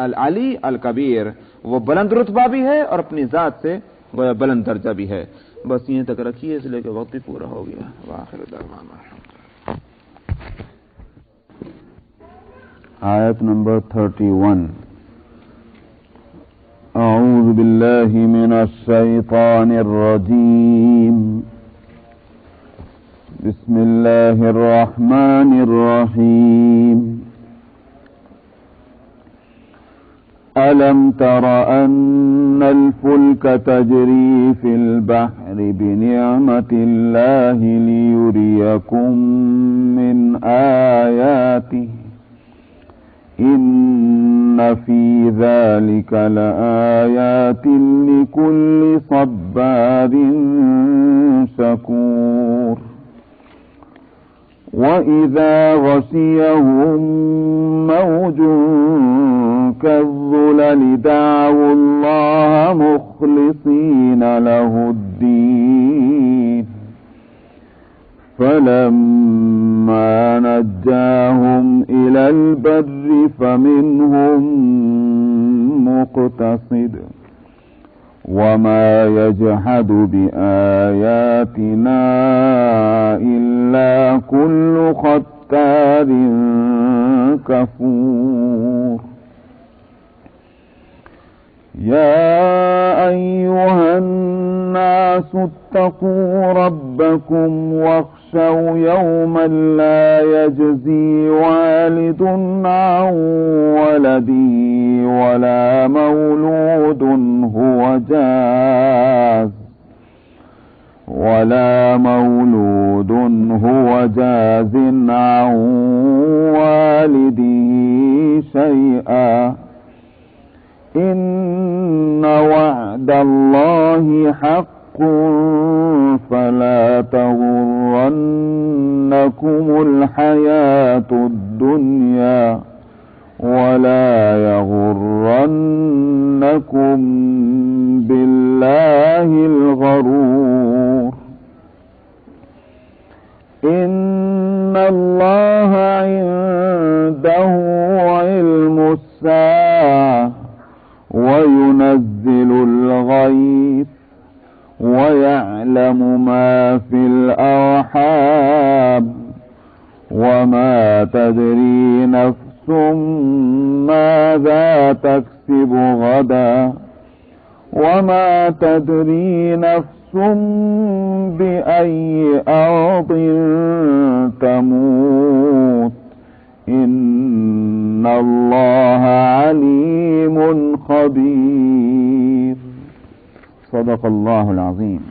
العلی الکبیر، وہ بلند رتبہ بھی ہے اور اپنی ذات سے گویا بلند درجہ بھی ہے. بس یہ تک رکھیے اس لیے کہ وقت بھی پورا ہو گیا. وآخر دعوانا آیت نمبر 31. اعوذ باللہ من الشیطان الرجیم. بسم اللہ الرحمن الرحیم. أَلَمْ تَرَ أَنَّ الْفُلْكَ تَجْرِي فِي الْبَحْرِ بِنِعْمَةِ اللَّهِ لِيُرِيَكُم مِّنْ آيَاتِهِ إِنَّ فِي ذَلِكَ لَآيَاتٍ لِكُلِّ صَبَّارٍ شَكُورٍ. وَإِذَا غَشِيَهُم مَّوْجٌ كَالظُّلَلِ دَعَوُا اللَّهَ مُخْلِصِينَ لَهُ الدِّينَ فَلَمَّا نَجَّاهُمْ إِلَى الْبَرِّ فَمِنْهُم مُّقْتَصِدٌ وَمَا يَجْحَدُ بِآيَاتِنَا إِلَّا كُلُّ خَتَّارٍ كَفُورٍ. يَا أَيُّهَا النَّاسُ اتَّقُوا رَبَّكُمْ وَاخْشَوْا يَوْمًا لَا يَجْزِي وَالِدٌ عَن وَلَدِهِ وَلَا مَوْلُودٌ هُوَ جَازٍ عَن وَالِدِهِ شَيْئًا إِنَّ وَعْدَ اللَّهِ حَقٌّ فَلَا تَغُرَّنَّكُمُ الْحَيَاةُ الدُّنْيَا وَلَا يَغُرَّنَّكُم بِاللَّهِ الْغَرُورُ. إِنَّ اللَّهَ عِندَهُ عِلْمُ السَّاعَةِ وَيُنَزِّلُ الْغَيْثَ وَيَعْلَمُ مَا فِي الْأَرْحَامِ وَمَا تَدْرِي نَفْسٌ مَاذَا تَكْسِبُ غَدًا وما تدري نفس بأي أرض تموت إن الله عليم خبير صدق الله العظيم.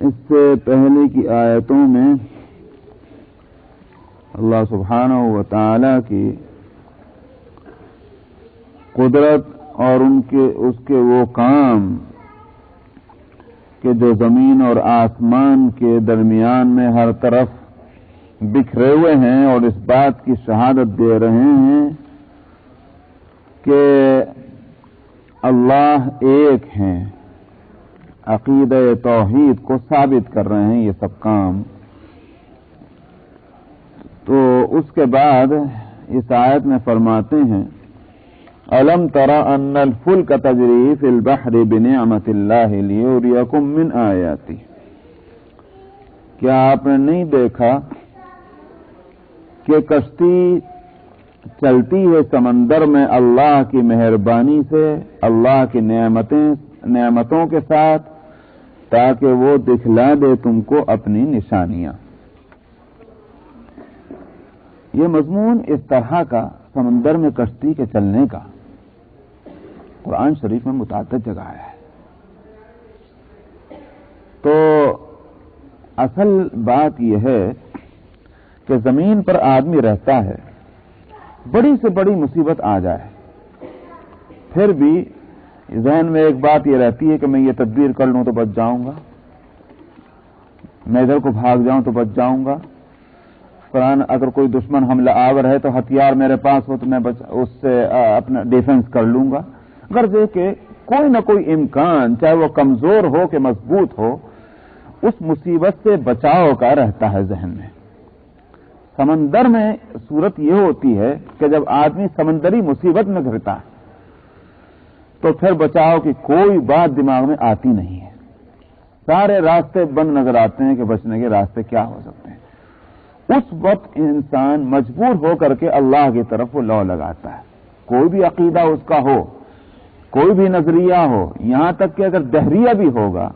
اس سے پہلے کی آیتوں میں اللہ سبحانہ و تعالی کی قدرت اور اس کے وہ کام کہ جو زمین اور آسمان کے درمیان میں ہر طرف بکھرے ہوئے ہیں، اور اس بات کی شہادت دے رہے ہیں کہ اللہ ایک ہیں، عقیدہ توحید کو ثابت کر رہے ہیں یہ سب کام. تو اس کے بعد اس آیت میں فرماتے ہیں الم تر ان الفلک تجری فی البحر بنعمت اللہ لیریکم من آیاتہ، کیا آپ نے نہیں دیکھا کہ کشتی چلتی ہے سمندر میں اللہ کی مہربانی سے، اللہ کی نعمتوں کے ساتھ، تاکہ وہ دکھلا دے تم کو اپنی نشانیاں. یہ مضمون اس طرح کا سمندر میں کشتی کے چلنے کا قرآن شریف میں متعدد جگہ ہے. تو اصل بات یہ ہے کہ زمین پر آدمی رہتا ہے، بڑی سے بڑی مصیبت آ جائے پھر بھی ذہن میں ایک بات یہ رہتی ہے کہ میں یہ تدبیر کر لوں تو بچ جاؤں گا، میں ادھر کو بھاگ جاؤں تو بچ جاؤں گا، قرآن اگر کوئی دشمن حملہ آور ہے تو ہتھیار میرے پاس ہو تو میں اس سے اپنا ڈیفنس کر لوں گا. غرض کہ کوئی نہ کوئی امکان، چاہے وہ کمزور ہو کہ مضبوط ہو، اس مصیبت سے بچاؤ کا رہتا ہے ذہن میں. سمندر میں صورت یہ ہوتی ہے کہ جب آدمی سمندری مصیبت میں گھرتا ہے تو پھر بچاؤ کی کوئی بات دماغ میں آتی نہیں ہے، سارے راستے بند نظر آتے ہیں کہ بچنے کے راستے کیا ہو سکتے ہیں. اس وقت انسان مجبور ہو کر کے اللہ کی طرف وہ لو لگاتا ہے. کوئی بھی عقیدہ اس کا ہو، کوئی بھی نظریہ ہو، یہاں تک کہ اگر دہریہ بھی ہوگا،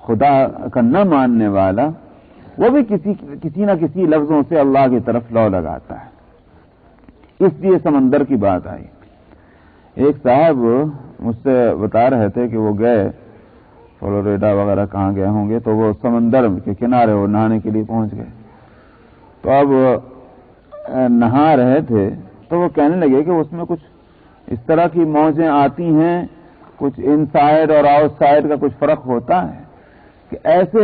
خدا کا نہ ماننے والا، وہ بھی کسی نہ کسی لفظوں سے اللہ کی طرف لو لگاتا ہے. اس لیے سمندر کی بات آئی. ایک صاحب مجھ سے بتا رہے تھے کہ وہ گئے فلوریڈا وغیرہ کہاں گئے ہوں گے، تو وہ سمندر کے کنارے وہ نہانے کے لیے پہنچ گئے. تو اب نہا رہے تھے تو وہ کہنے لگے کہ اس میں کچھ اس طرح کی موجیں آتی ہیں، کچھ ان سائڈ اور آؤٹ سائڈ کا کچھ فرق ہوتا ہے کہ ایسے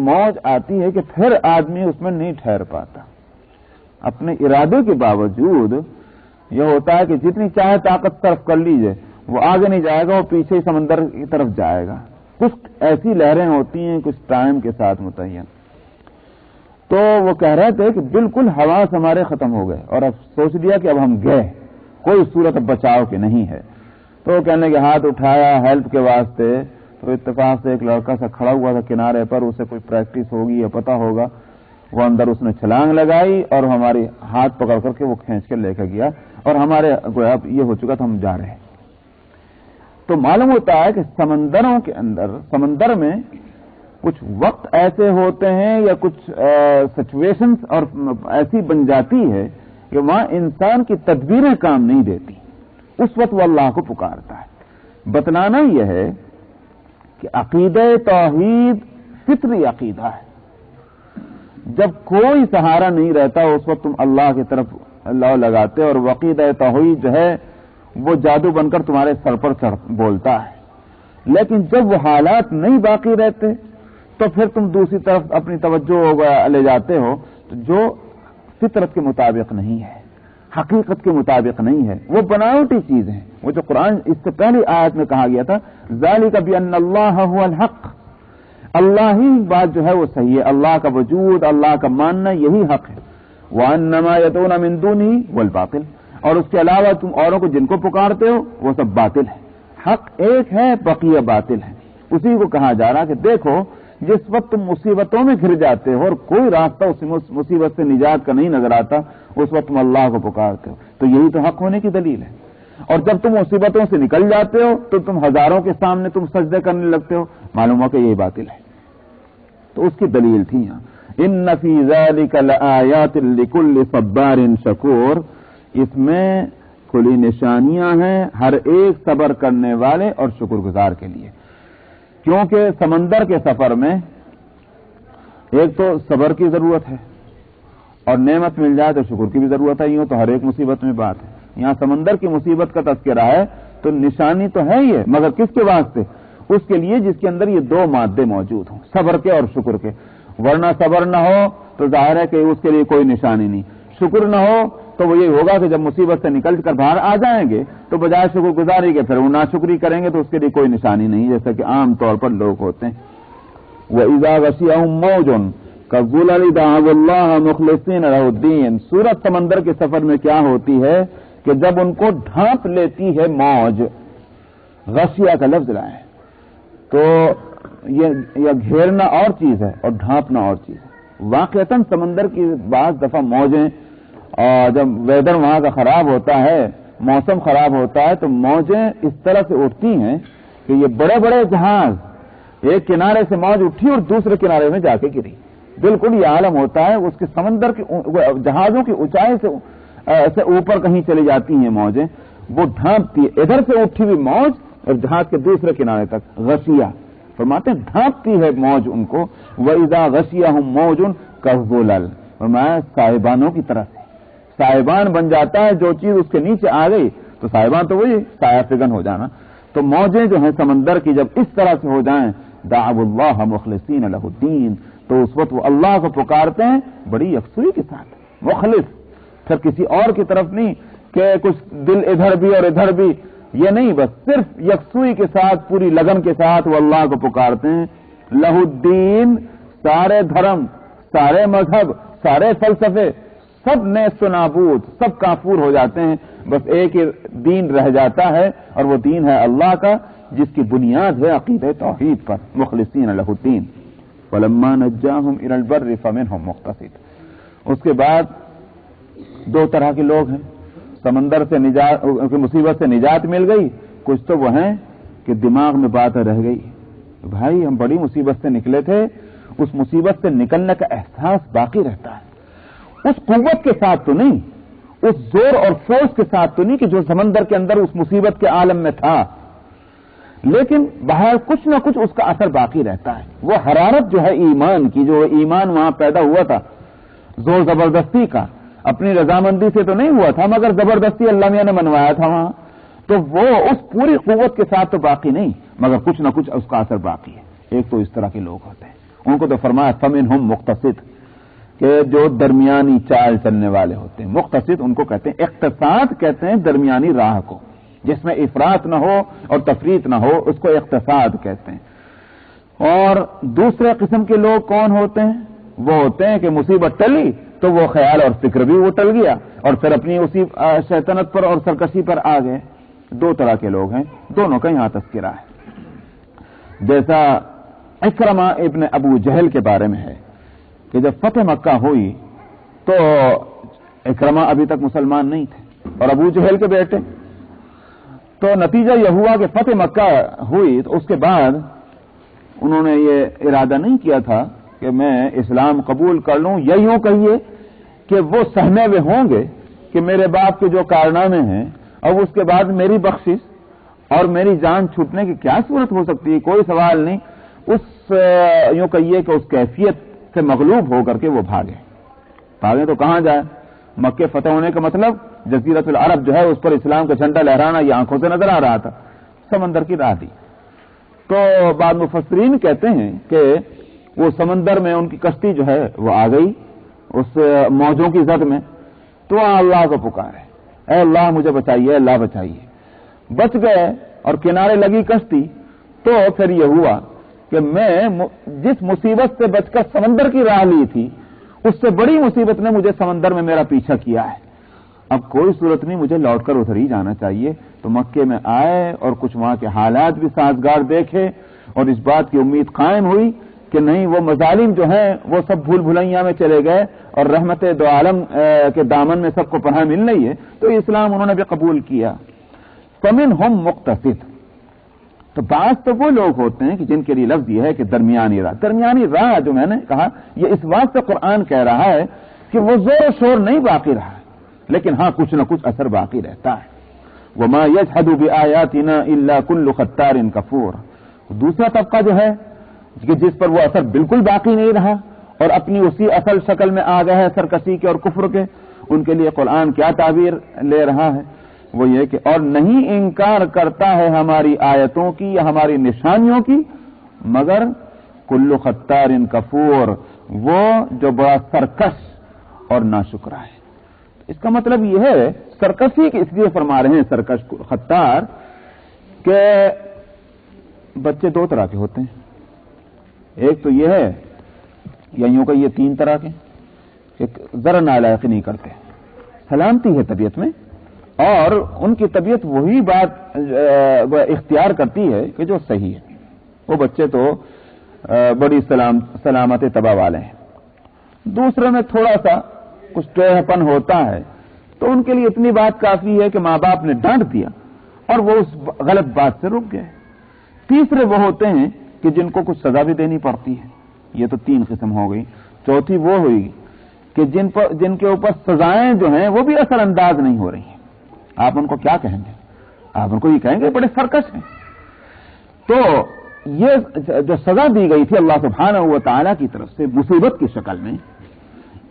موج آتی ہے کہ پھر آدمی اس میں نہیں ٹھہر پاتا. اپنے ارادے کے باوجود یہ ہوتا ہے کہ جتنی چاہے طاقت صرف کر لیجئے وہ آگے نہیں جائے گا، وہ پیچھے ہی سمندر کی طرف جائے گا. کچھ ایسی لہریں ہوتی ہیں کچھ ٹائم کے ساتھ متعین. تو وہ کہہ رہے تھے کہ بالکل حواس ہمارے ختم ہو گئے اور اب سوچ لیا کہ اب ہم گئے، کوئی صورت اب بچاؤ کی نہیں ہے. تو وہ کہنے کے ہاتھ اٹھایا ہیلپ کے واسطے، تو اتفاق سے ایک لڑکا سا کھڑا ہوا تھا کنارے پر، اسے کوئی پریکٹس ہوگی یا پتہ ہوگا، وہ اندر اس نے چھلانگ لگائی اور ہماری ہاتھ پکڑ کر کے وہ کھینچ کے لے کے گیا اور ہمارے گویا یہ ہو چکا تھا ہم جا رہے ہیں. تو معلوم ہوتا ہے کہ سمندروں کے اندر، سمندر میں کچھ وقت ایسے ہوتے ہیں یا کچھ سچویشنز اور ایسی بن جاتی ہے کہ وہاں انسان کی تدبیریں کام نہیں دیتی، اس وقت وہ اللہ کو پکارتا ہے. بتلانا یہ ہے کہ عقیدہ توحید فطری عقیدہ ہے. جب کوئی سہارا نہیں رہتا اس وقت تم اللہ کی طرف لو لگاتے اور عقیدہ توحید جو ہے وہ جادو بن کر تمہارے سر پر بولتا ہے. لیکن جب وہ حالات نہیں باقی رہتے تو پھر تم دوسری طرف اپنی توجہ لے جاتے ہو تو جو فطرت کے مطابق نہیں ہے، حقیقت کے مطابق نہیں ہے، وہ بناوٹی چیز ہیں. وہ جو قرآن اس سے پہلی آیت میں کہا گیا تھا ذالک بان اللہ هو الحق، اللہ ہی بات جو ہے وہ صحیح ہے، اللہ کا وجود، اللہ کا ماننا یہی حق ہے. وانما يدعون من دونه والباطل، اور اس کے علاوہ تم اوروں کو جن کو پکارتے ہو وہ سب باطل ہے. حق ایک ہے، بقیہ باطل ہے. اسی کو کہا جا رہا کہ دیکھو جس وقت تم مصیبتوں میں گھر جاتے ہو اور کوئی راستہ اس مصیبت سے نجات کا نہیں نظر آتا، اس وقت تم اللہ کو پکارتے ہو. تو یہی تو حق ہونے کی دلیل ہے. اور جب تم مصیبتوں سے نکل جاتے ہو تو تم ہزاروں کے سامنے تم سجدے کرنے لگتے ہو, معلوم ہو کہ یہی باطل ہے. تو اس کی دلیل تھی یہاں ان فی ذلک لآیات لکل صبار شکور. اس میں کھلی نشانیاں ہیں ہر ایک صبر کرنے والے اور شکر گزار کے لیے. کیونکہ سمندر کے سفر میں ایک تو صبر کی ضرورت ہے اور نعمت مل جائے تو شکر کی بھی ضرورت ہے. یوں تو ہر ایک مصیبت میں بات ہے. یہاں سمندر کی مصیبت کا تذکرہ ہے تو نشانی تو ہے ہی ہے, مگر کس کے واسطے؟ اس کے لیے جس کے اندر یہ دو مادے موجود ہوں, صبر کے اور شکر کے. ورنہ صبر نہ ہو تو ظاہر ہے کہ اس کے لیے کوئی نشانی نہیں. شکر نہ ہو تو وہ یہ ہوگا کہ جب مصیبت سے نکل کر باہر آ جائیں گے تو بجائے شکر گزاری کے پھر وہ ناشکری کریں گے تو اس کے لیے کوئی نشانی نہیں, جیسا کہ عام طور پر لوگ ہوتے ہیں. وَإِذَا غَشِيَهُم مَّوْجٌ كَالظُّلَلِ دَعَوُا اللَّهَ مُخْلِصِينَ لَهُ الدِّينَ. سورت سمندر کے سفر میں کیا ہوتی ہے کہ جب ان کو ڈھانپ لیتی ہے موج, غشیہ کا لفظ لائے تو یہ گھیرنا اور چیز ہے اور ڈھانپنا اور چیز ہے. واقعتاً سمندر کی بعض دفعہ موجیں اور جب ویدر وہاں کا خراب ہوتا ہے, موسم خراب ہوتا ہے, تو موجیں اس طرح سے اٹھتی ہیں کہ یہ بڑے بڑے جہاز, ایک کنارے سے موج اٹھی اور دوسرے کنارے میں جا کے گری. بالکل یہ عالم ہوتا ہے اس کے سمندر کی جہازوں کی اونچائی سے اوپر کہیں چلی جاتی ہیں موجیں, وہ ڈھانپتی ہے. ادھر سے اٹھی ہوئی موج اور جہاز کے دوسرے کنارے تک غشیہ فرماتے ہیں ڈھانپتی ہے موج ان کو. وَإِذَا غَشِيَهُم مَّوْجٌ كَالظُّلَلِ. فرمایا صاحبانوں کی طرح سے صاحبان بن جاتا ہے. جو چیز اس کے نیچے آ گئی تو صاحبان تو وہی سایہ فگن ہو جانا. تو موجیں جو ہیں سمندر کی جب اس طرح سے ہو جائیں, دعوا اللہ مخلصین لہ الدین, تو اس وقت وہ اللہ کو پکارتے ہیں بڑی یکسوئی کے ساتھ, مخلص, پھر کسی اور کی طرف نہیں کہ کچھ دل ادھر بھی اور ادھر بھی, یہ نہیں, بس صرف یکسوئی کے ساتھ پوری لگن کے ساتھ وہ اللہ کو پکارتے ہیں. لہ الدین, سارے دھرم, سارے مذہب, سارے فلسفے سب نیست و نابود, سب کافور ہو جاتے ہیں. بس ایک ہی دین رہ جاتا ہے اور وہ دین ہے اللہ کا, جس کی بنیاد ہے عقیدہ توحید پر. مخلصین لہ الدین وَلَمَّا نَجَّاهُمْ إِلَى الْبَرِّ فَمِنْهُمْ مُقْتَصِدٌ. اس کے بعد دو طرح کے لوگ ہیں. سمندر سے مصیبت سے نجات مل گئی, کچھ تو وہ ہیں کہ دماغ میں بات رہ گئی, بھائی ہم بڑی مصیبت سے نکلے تھے, اس مصیبت سے نکلنے کا احساس باقی رہتا ہے. اس قوت کے ساتھ تو نہیں, اس زور اور فورس کے ساتھ تو نہیں کہ جو سمندر کے اندر اس مصیبت کے عالم میں تھا, لیکن باہر کچھ نہ کچھ اس کا اثر باقی رہتا ہے. وہ حرارت جو ہے ایمان کی, جو ایمان وہاں پیدا ہوا تھا, زور زبردستی کا, اپنی رضامندی سے تو نہیں ہوا تھا, مگر زبردستی اللہ میاں نے منوایا تھا وہاں, تو وہ اس پوری قوت کے ساتھ تو باقی نہیں, مگر کچھ نہ کچھ اس کا اثر باقی ہے. ایک تو اس طرح کے لوگ ہوتے ہیں, ان کو تو فرمایا فمنہم مقتصد, کہ جو درمیانی چال چلنے والے ہوتے ہیں. مقتصد ان کو کہتے ہیں, اقتصاد کہتے ہیں درمیانی راہ کو, جس میں افراط نہ ہو اور تفریط نہ ہو, اس کو اقتصاد کہتے ہیں. اور دوسرے قسم کے لوگ کون ہوتے ہیں؟ وہ ہوتے ہیں کہ مصیبت ٹلی تو وہ خیال اور فکر بھی وہ ٹل گیا اور پھر اپنی اسی شیطنت پر اور سرکشی پر آ گئے. دو طرح کے لوگ ہیں, دونوں کا یہاں تذکرہ ہے. جیسا اکرمہ ابن ابو جہل کے بارے میں ہے کہ جب فتح مکہ ہوئی تو اکرمہ ابھی تک مسلمان نہیں تھے اور ابو جہل کے بیٹے, تو نتیجہ یہ ہوا کہ فتح مکہ ہوئی تو اس کے بعد انہوں نے یہ ارادہ نہیں کیا تھا کہ میں اسلام قبول کر لوں, یا یوں کہیے کہ وہ سہمے ہوئے ہوں گے کہ میرے باپ کے جو کارنامے ہیں اور اس کے بعد میری بخشش اور میری جان چھوٹنے کی کیا صورت ہو سکتی ہے, کوئی سوال نہیں. اس یوں کہیے کہ اس کیفیت سے مغلوب ہو کر کے وہ بھاگے تو کہاں جائے. مکے فتح ہونے کا مطلب جزیرت العرب جو ہے اس پر اسلام کا جھنڈا لہرانا یہ آنکھوں سے نظر آ رہا تھا, سمندر کی راہ دی. تو بعض مفسرین کہتے ہیں کہ وہ سمندر میں ان کی کشتی جو ہے وہ آ گئی اس موجوں کی زد میں, تو اللہ کو پکارے, اے اللہ مجھے بچائیے, اللہ بچائیے. بچ گئے اور کنارے لگی کشتی. تو پھر یہ ہوا کہ میں جس مصیبت سے بچ کر سمندر کی راہ لی تھی, اس سے بڑی مصیبت نے مجھے سمندر میں میرا پیچھا کیا ہے. اب کوئی صورت نہیں, مجھے لوٹ کر ادھر ہی جانا چاہیے. تو مکے میں آئے اور کچھ وہاں کے حالات بھی سازگار دیکھے اور اس بات کی امید قائم ہوئی کہ نہیں وہ مظالم جو ہیں وہ سب بھول بھلائیاں میں چلے گئے اور رحمت دو عالم کے دامن میں سب کو پناہ مل رہی ہے، تو اسلام انہوں نے بھی قبول کیا۔ فمنہم مقتصد، تو بعض تو وہ لوگ ہوتے ہیں کہ جن کے لیے لفظ یہ ہے کہ درمیانی راہ، درمیانی راہ جو میں نے کہا یہ اس واسطے قرآن کہہ رہا ہے کہ وہ زور و شور نہیں باقی رہا، لیکن ہاں کچھ نہ کچھ اثر باقی رہتا ہے۔ وما يجحد بآياتنا الا كل ختار كفور، دوسرا طبقہ جو ہے کہ جس پر وہ اثر بالکل باقی نہیں رہا اور اپنی اسی اصل شکل میں آ گئے ہیں سرکشی کے اور کفر کے، ان کے لیے قرآن کیا تعبیر لے رہا ہے؟ وہ یہ کہ اور نہیں انکار کرتا ہے ہماری آیتوں کی یا ہماری نشانیوں کی مگر کل ختار کفور، وہ جو بڑا سرکش اور ناشکرا ہے۔ اس کا مطلب یہ ہے سرکشی کے اس لیے فرما رہے ہیں سرکش ختار کہ بچے دو طرح کے ہوتے ہیں، ایک تو یہ ہے یا یوں کہ یہ تین طرح کے کہ ذرا نالائقی نہیں کرتے، سلامتی ہے طبیعت میں اور ان کی طبیعت وہی بات اختیار کرتی ہے کہ جو صحیح ہے، وہ بچے تو بڑی سلامت طبع والے ہیں۔ دوسرے میں تھوڑا سا کچھ ٹیڑھپن ہوتا ہے تو ان کے لیے اتنی بات کافی ہے کہ ماں باپ نے ڈانٹ دیا اور وہ اس غلط بات سے رک گئے۔ تیسرے وہ ہوتے ہیں کہ جن کو کچھ سزا بھی دینی پڑتی ہے، یہ تو تین قسم ہو گئی۔ چوتھی وہ ہوئی کہ جن کے اوپر سزائیں جو ہیں وہ بھی اثر انداز نہیں ہو رہی ہیں، آپ ان کو کیا کہیں گے؟ آپ ان کو یہ کہیں گے بڑے سرکش ہیں۔ تو یہ جو سزا دی گئی تھی اللہ سبحانہ و تعالیٰ کی طرف سے مصیبت کی شکل میں،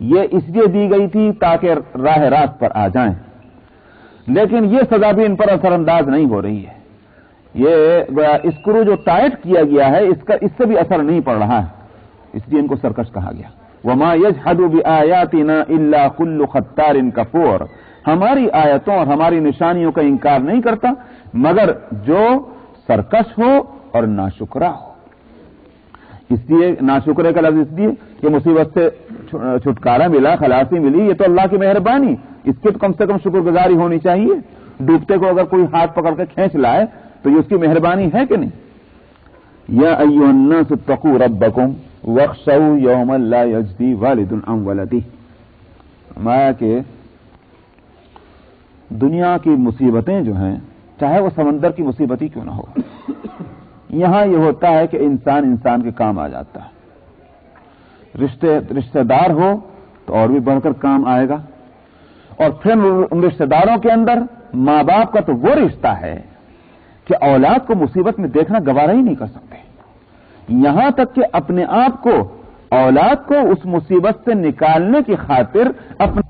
یہ اس لیے دی گئی تھی تاکہ راہ راست پر آ جائیں، لیکن یہ سزا بھی ان پر اثر انداز نہیں ہو رہی ہے۔ یہ اسکرو جو ٹائٹ کیا گیا ہے اس سے بھی اثر نہیں پڑ رہا ہے، اس لیے ان کو سرکش کہا گیا۔ وما يجحد بآياتنا الا كل ختار كفور، ہماری آیتوں اور ہماری نشانیوں کا انکار نہیں کرتا مگر جو سرکش ہو اور ناشکرا ہو۔ اس لیے ناشکرے کا لفظ اس لیے کہ مصیبت سے چھٹکارا ملا، خلاصی ملی، یہ تو اللہ کی مہربانی، اس کی تو کم سے کم شکر گزاری ہونی چاہیے۔ ڈوبتے کو اگر کوئی ہاتھ پکڑ کے کھینچ لائے تو یہ اس کی مہربانی ہے کہ نہیں؟ یا ایھا الناس اتقوا ربکم واخشوا یوما لا یجزی والد عن ولدہ، فرمایا کہ دنیا کی مصیبتیں جو ہیں چاہے وہ سمندر کی مصیبت ہی کیوں نہ ہو، یہاں یہ ہوتا ہے کہ انسان کے کام آ جاتا ہے۔ رشتہ دار ہو تو اور بھی بڑھ کر کام آئے گا، اور پھر ان رشتہ داروں کے اندر ماں باپ کا تو وہ رشتہ ہے کہ اولاد کو مصیبت میں دیکھنا گوارا ہی نہیں کر سکتے، یہاں تک کہ اپنے آپ کو اولاد کو اس مصیبت سے نکالنے کی خاطر اپنے